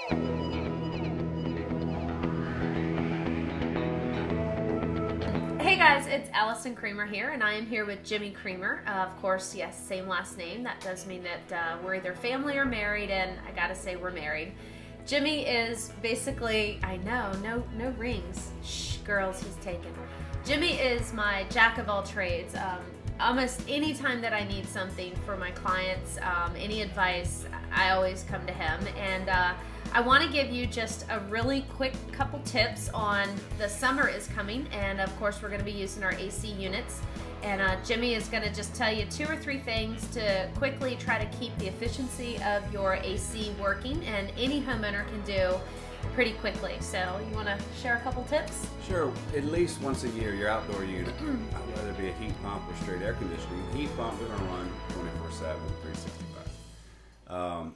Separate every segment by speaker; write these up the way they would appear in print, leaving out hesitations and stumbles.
Speaker 1: Hey guys, it's Alison Creamer here, and I am here with Jimmy Creamer. Of course, yes, same last name. That does mean that we're either family or married, and I gotta say we're married. Jimmy is basically, I know, no rings. Shh, girls, he's taken. Jimmy is my jack of all trades. Almost any time that I need something for my clients, any advice, I always come to him. And I want to give you just a really quick couple tips on the summer is coming, and of course we're going to be using our AC units. And Jimmy is going to just tell you 2 or 3 things to quickly try to keep the efficiency of your AC working, and any homeowner can do pretty quickly. So you want to share a couple tips?
Speaker 2: Sure. At least once a year, your outdoor unit, whether it be a heat pump or straight air conditioning, heat pump, we're going to run 24/7, 365.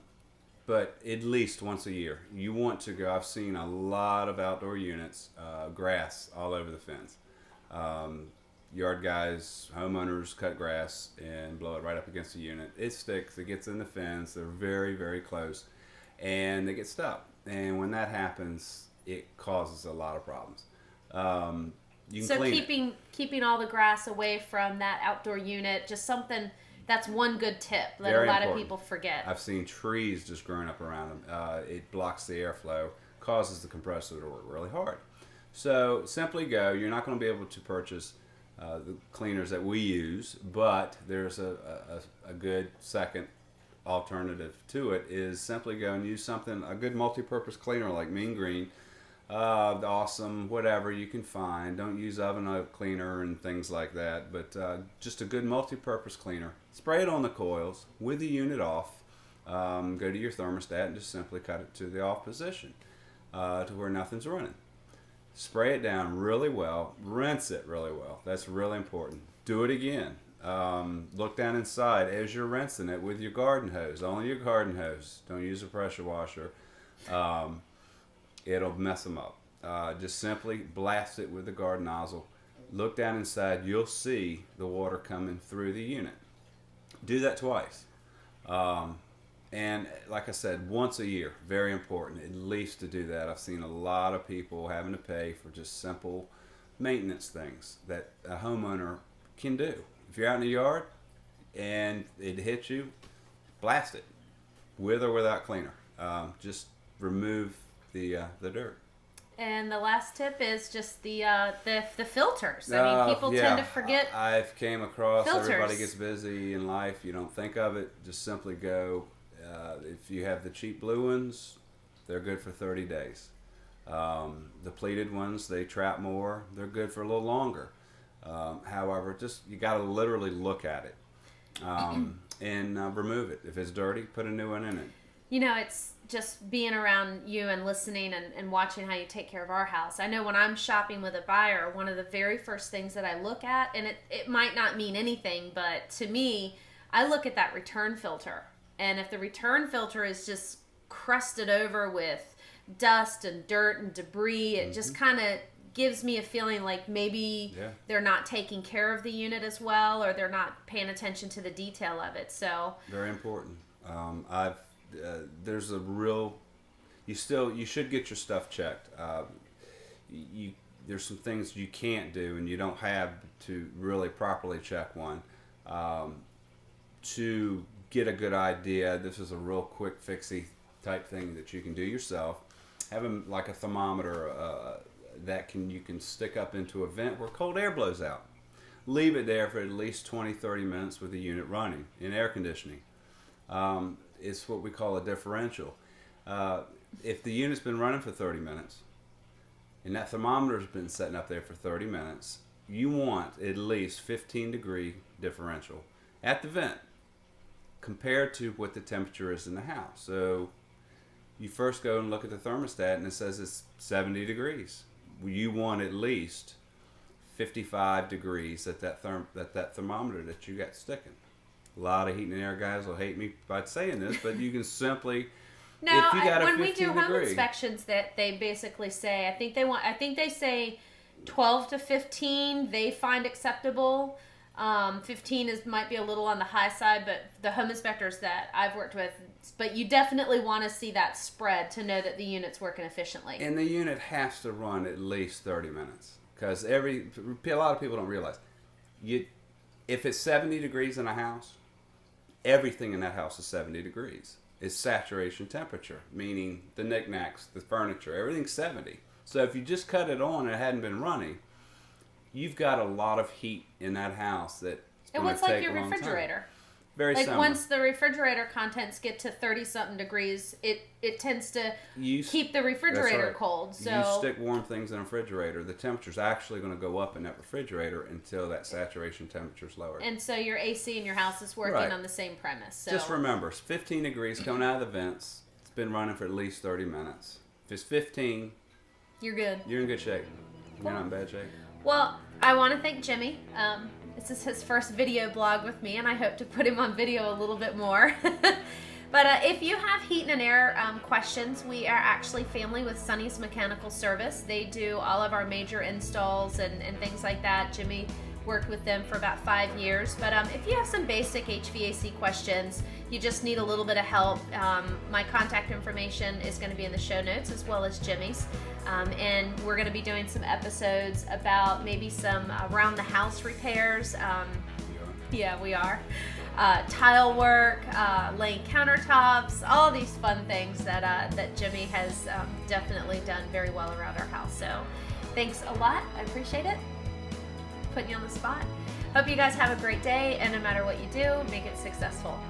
Speaker 2: But at least once a year, you want to go. I've seen a lot of outdoor units, grass all over the fence. Yard guys, homeowners cut grass and blow it right up against the unit. It sticks, it gets in the fence, they're very, very close, and they get stuck. And when that happens, it causes a lot of problems. You can clean it.
Speaker 1: Keeping all the grass away from that outdoor unit, just something, that's one good tip that
Speaker 2: Very
Speaker 1: a lot
Speaker 2: important.
Speaker 1: of people forget.
Speaker 2: I've seen trees just growing up around them. It blocks the airflow, causes the compressor to work really hard. So simply go. You're not going to be able to purchase the cleaners that we use, but there's a good second alternative to it, is simply go and use something, a good multi-purpose cleaner like Mean Green, the Awesome, whatever you can find. Don't use oven cleaner and things like that, but just a good multi-purpose cleaner. Spray it on the coils with the unit off. Go to your thermostat and just simply cut it to the off position to where nothing's running. Spray it down really well, rinse it really well. That's really important. Do it again. Look down inside as you're rinsing it with your garden hose. Only your garden hose. Don't use a pressure washer. It'll mess them up. Just simply blast it with the garden nozzle. Look down inside. You'll see the water coming through the unit. Do that twice. And like I said, once a year, very important, at least to do that. I've seen a lot of people having to pay for just simple maintenance things that a homeowner can do. If you're out in the yard and it hits you, blast it, with or without cleaner. Just remove the dirt.
Speaker 1: And the last tip is just the filters. I mean, people tend to forget.
Speaker 2: I've came across
Speaker 1: filters.
Speaker 2: Everybody gets busy in life. You don't think of it. Just simply go. If you have the cheap blue ones, they're good for 30 days. The pleated ones, they trap more. They're good for a little longer. However, just you got to literally look at it and remove it. If it's dirty, put a new one in it.
Speaker 1: You know, it's just being around you and listening and watching how you take care of our house. I know when I'm shopping with a buyer, one of the very first things that I look at, and it might not mean anything, but to me, I look at that return filter. And if the return filter is just crusted over with dust and dirt and debris, it just kind of gives me a feeling like maybe they're not taking care of the unit as well, or they're not paying attention to the detail of it. So
Speaker 2: very important. There's a real, you should get your stuff checked. There's some things you can't do, and you don't have to really properly check one to get a good idea. This is a real quick fixy type thing that you can do yourself. Have like a thermometer that you can stick up into a vent where cold air blows out. Leave it there for at least 20-30 minutes with the unit running in air conditioning. It's what we call a differential. If the unit's been running for 30 minutes and that thermometer's been sitting up there for 30 minutes, you want at least 15-degree differential at the vent compared to what the temperature is in the house. So you first go and look at the thermostat and it says it's 70 degrees. You want at least 55 degrees at that thermometer that you got sticking. A lot of heating and air guys will hate me by saying this, but you can simply
Speaker 1: now,
Speaker 2: if you got
Speaker 1: when we do home inspections, that they basically say, I think they say 12 to 15 they find acceptable. 15 might be a little on the high side, but the home inspectors that I've worked with, but you definitely want to see that spread to know that the unit's working efficiently.
Speaker 2: And the unit has to run at least 30 minutes because a lot of people don't realize if it's 70 degrees in a house, everything in that house is 70 degrees. It's saturation temperature, meaning the knickknacks, the furniture, everything's 70. So if you just cut it on and it hadn't been running, you've got a lot of heat in that house that it's going to take a long time.
Speaker 1: And what's like your refrigerator?
Speaker 2: Very
Speaker 1: like
Speaker 2: similar.
Speaker 1: Once the refrigerator contents get to 30-something degrees, it tends to keep the refrigerator cold. So
Speaker 2: you stick warm things in a refrigerator, the temperature's actually going to go up in that refrigerator until that saturation temperature's lowered.
Speaker 1: And so your AC in your house is working on the same premise. So
Speaker 2: just remember, it's 15 degrees coming out of the vents. It's been running for at least 30 minutes. If it's 15,
Speaker 1: you're good.
Speaker 2: You're in good shape. You're not in bad shape.
Speaker 1: Well, I want to thank Jimmy. This is his first video blog with me, and I hope to put him on video a little bit more. But if you have heat and air questions, we are actually family with Sonny's Mechanical Service. They do all of our major installs and things like that. Jimmy worked with them for about 5 years. But if you have some basic HVAC questions, you just need a little bit of help, my contact information is going to be in the show notes as well as Jimmy's. And we're going to be doing some episodes about maybe some around the house repairs. Yeah, we are. Tile work, laying countertops, all these fun things that Jimmy has definitely done very well around our house. So thanks a lot. I appreciate it. Putting you on the spot. Hope you guys have a great day, and no matter what you do, make it successful.